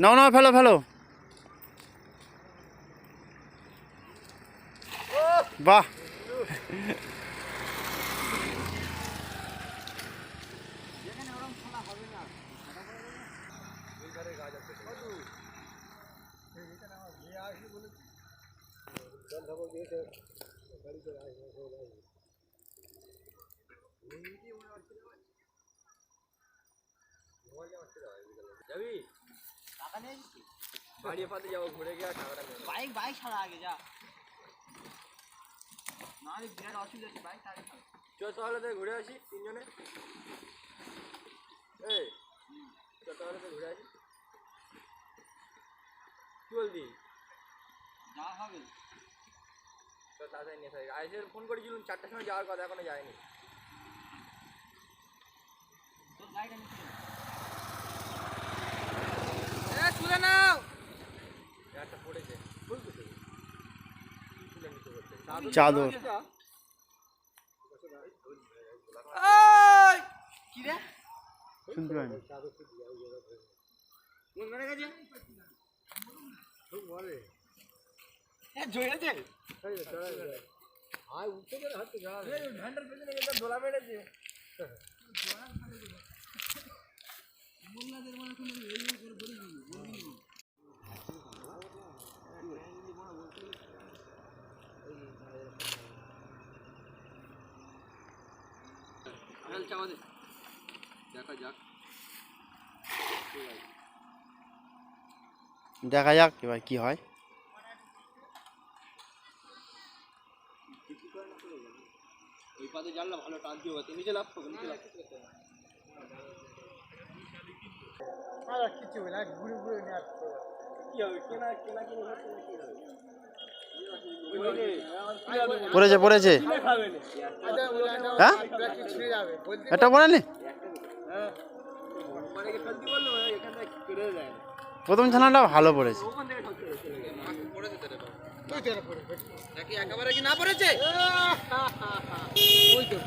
নাও নাও, ফেলো ফেলো। বাহ, bike bike ছাড়া আগে যা না বিরাট অসুবিধা আছে বাইক আগে ছাড়া। চল তাহলে ঘুরে আসি তিনজনে। এই চল তাহলে ঘুরে আসি। কি বলবি? যা হবে চল তাড়াতাড়ি নিয়ে আসি। আইসের ফোন করেছিলাম 4টার সময় যাওয়ার কথা, এখনো যায়নি। তোর গাড়িটা নিচে তুলে নাও। একটা পড়েছে বলতো তুলে নিতে করতে চাদর। কি রে শুনতে পাইনি। দোলা মেরেছে। দেখা যাক এবার কি হয়। ওই পাতে জানলা ভালো টান দিয়ে হতে নিচে লাভ করবে, নিচে লাভ করতে কিছু না, ঘুরে ঘুরে নিয়ে আসতে কি হবে? কেনা কেনা কিনে কি হবে? পড়েছে পড়েছে। হ্যাঁ এটা পড়েনি। প্রথম ছানাটা ভালো পড়েছে। একেবারে কি না পড়েছে? ওই তো